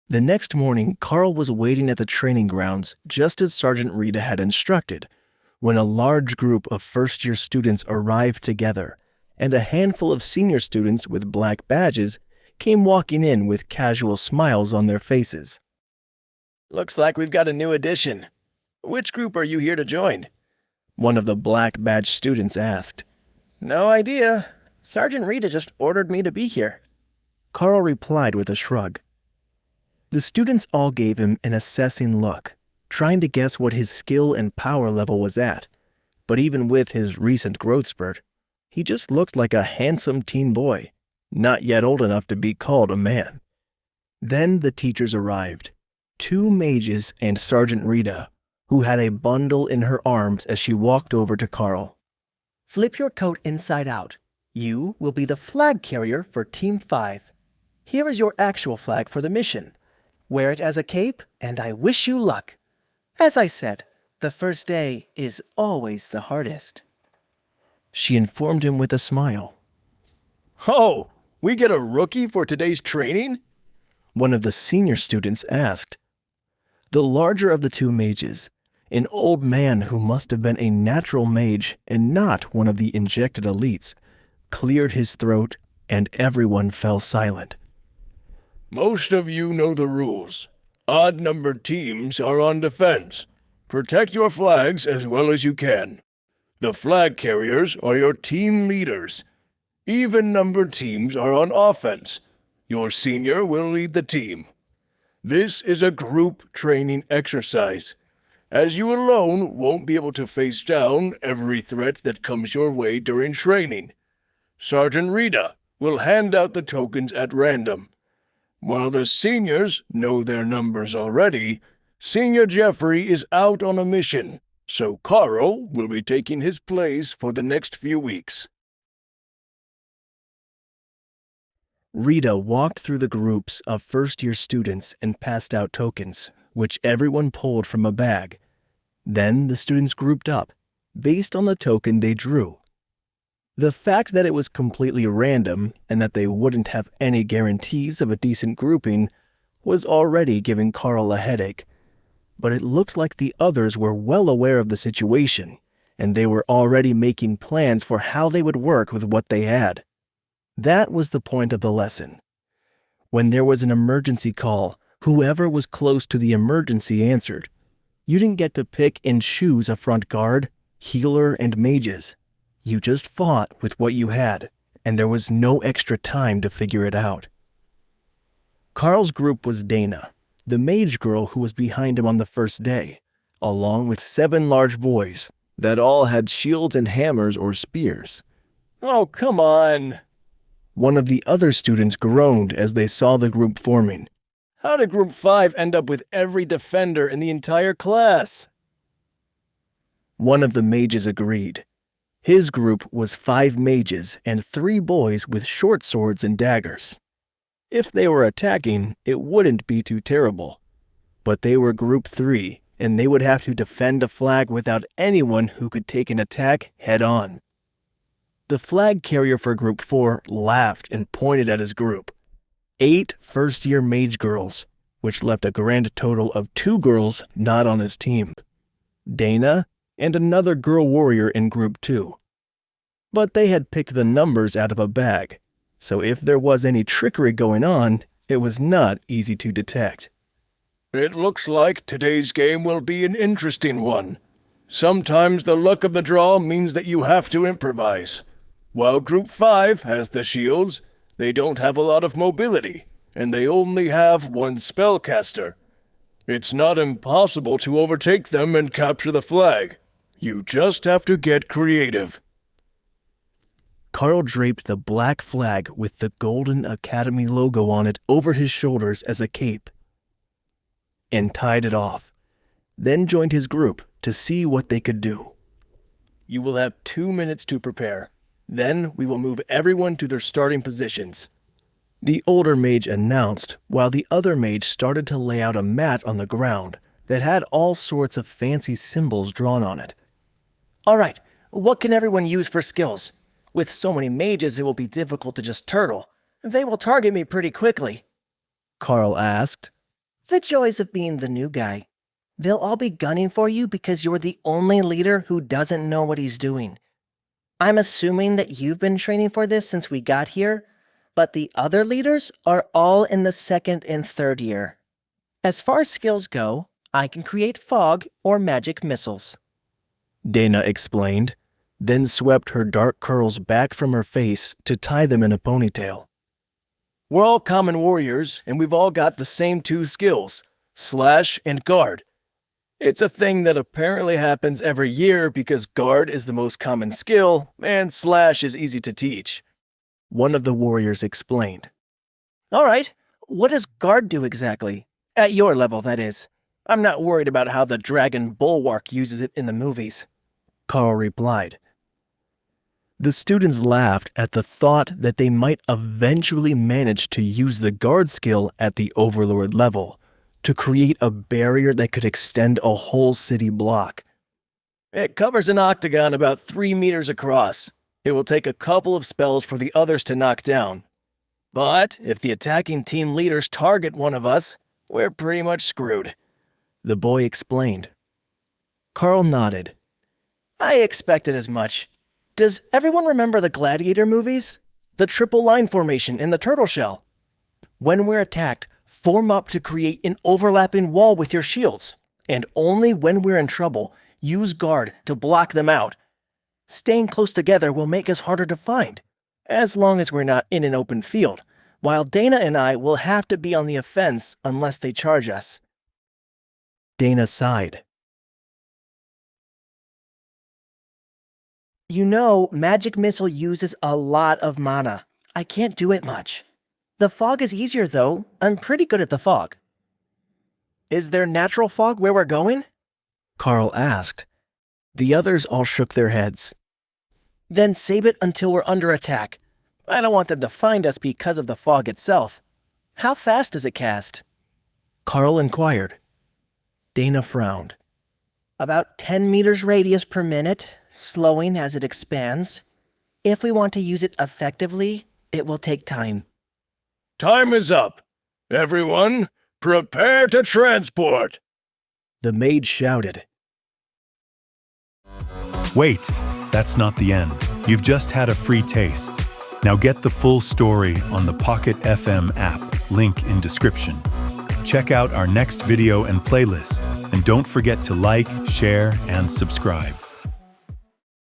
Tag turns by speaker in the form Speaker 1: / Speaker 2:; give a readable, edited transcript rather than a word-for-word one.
Speaker 1: The next morning, Karl was waiting at the training grounds just as Sergeant Rita had instructed, when a large group of first-year students arrived together, and a handful of senior students with black badges came walking in with casual smiles on their faces. "Looks like we've got a new addition. Which group are you here to join?" one of the black badge students asked. "No idea. Sergeant Rita just ordered me to be here," Karl replied with a shrug. The students all gave him an assessing look, trying to guess what his skill and power level was at, but even with his recent growth spurt, he just looked like a handsome teen boy, not yet old enough to be called a man. Then the teachers arrived, 2 mages and Sergeant Rita, who had a bundle in her arms as she walked over to Karl.
Speaker 2: "Flip your coat inside out. You will be the flag carrier for Team 5. Here is your actual flag for the mission. Wear it as a cape, and I wish you luck. As I said, the first day is always the hardest,"
Speaker 1: she informed him with a smile.
Speaker 3: "Oh, we get a rookie for today's training?"
Speaker 1: one of the senior students asked. The larger of the 2 mages, an old man who must have been a natural mage and not one of the injected elites, cleared his throat, and everyone fell silent.
Speaker 3: "Most of you know the rules. Odd-numbered teams are on defense. Protect your flags as well as you can. The flag carriers are your team leaders. Even-numbered teams are on offense. Your senior will lead the team. This is a group training exercise, as you alone won't be able to face down every threat that comes your way during training. Sergeant Rita will hand out the tokens at random. While the seniors know their numbers already, Senior Jeffrey is out on a mission, so Karl will be taking his place for the next few weeks."
Speaker 1: Rita walked through the groups of first-year students and passed out tokens, which everyone pulled from a bag. Then the students grouped up, based on the token they drew. The fact that it was completely random and that they wouldn't have any guarantees of a decent grouping was already giving Karl a headache. But it looked like the others were well aware of the situation, and they were already making plans for how they would work with what they had. That was the point of the lesson. When there was an emergency call, whoever was close to the emergency answered. You didn't get to pick and choose a front guard, healer, and mages. You just fought with what you had, and there was no extra time to figure it out. Karl's group was Dana, the mage girl who was behind him on the first day, along with 7 large boys that all had shields and hammers or spears.
Speaker 3: "Oh, come on,"
Speaker 1: one of the other students groaned as they saw the group forming.
Speaker 3: "How did Group 5 end up with every defender in the entire class?"
Speaker 1: One of the mages agreed. His group was 5 mages and 3 boys with short swords and daggers. If they were attacking, it wouldn't be too terrible. But they were Group 3, and they would have to defend a flag without anyone who could take an attack head-on. The flag carrier for Group 4 laughed and pointed at his group. 8 first-year mage girls, which left a grand total of 2 girls not on his team. Dana and another girl warrior in Group 2. But they had picked the numbers out of a bag, so if there was any trickery going on, it was not easy to detect.
Speaker 3: "It looks like today's game will be an interesting one. Sometimes the luck of the draw means that you have to improvise. While Group 5 has the shields, they don't have a lot of mobility, and they only have 1 spellcaster. It's not impossible to overtake them and capture the flag. You just have to get creative."
Speaker 1: Karl draped the black flag with the Golden Academy logo on it over his shoulders as a cape and tied it off, then joined his group to see what they could do. "You will have 2 minutes to prepare. Then we will move everyone to their starting positions," the older mage announced, while the other mage started to lay out a mat on the ground that had all sorts of fancy symbols drawn on it.
Speaker 2: "All right, what can everyone use for skills? With so many mages, it will be difficult to just turtle. They will target me pretty quickly,"
Speaker 1: Karl asked.
Speaker 2: The joys of being the new guy. They'll all be gunning for you because you're the only leader who doesn't know what he's doing. I'm assuming that you've been training for this since we got here, but the other leaders are all in the 2nd and 3rd year. As far as skills go, I can create fog or magic missiles.
Speaker 1: Dana explained, then swept her dark curls back from her face to tie them in a ponytail. We're all common warriors, and we've all got the same 2 skills, slash and guard. It's a thing that apparently happens every year because guard is the most common skill, and slash is easy to teach. One of the warriors explained.
Speaker 2: All right, what does guard do exactly? At your level, that is. I'm not worried about how the dragon bulwark uses it in the movies.
Speaker 1: Karl replied. The students laughed at the thought that they might eventually manage to use the guard skill at the overlord level to create a barrier that could extend a whole city block. It covers an octagon about 3 meters across. It will take a couple of spells for the others to knock down. But if the attacking team leaders target one of us, we're pretty much screwed, the boy explained. Karl nodded.
Speaker 2: I expected as much. Does everyone remember the Gladiator movies? The triple line formation in the turtle shell? When we're attacked, form up to create an overlapping wall with your shields, and only when we're in trouble, use guard to block them out. Staying close together will make us harder to find, as long as we're not in an open field, while Dana and I will have to be on the offense unless they charge us.
Speaker 1: Dana sighed.
Speaker 2: You know, magic missile uses a lot of mana. I can't do it much. The fog is easier though. I'm pretty good at the fog. Is there natural fog where we're going?
Speaker 1: Karl asked. The others all shook their heads.
Speaker 2: Then save it until we're under attack. I don't want them to find us because of the fog itself. How fast does it cast?
Speaker 1: Karl inquired. Dana frowned.
Speaker 2: About 10 meters radius per minute, slowing as it expands. If we want to use it effectively, it will take time.
Speaker 3: Time is up. Everyone, prepare to transport.
Speaker 1: The mage shouted.
Speaker 4: Wait, that's not the end. You've just had a free taste. Now get the full story on the Pocket FM app, link in description. Check out our next video and playlist, and don't forget to like, share, and subscribe.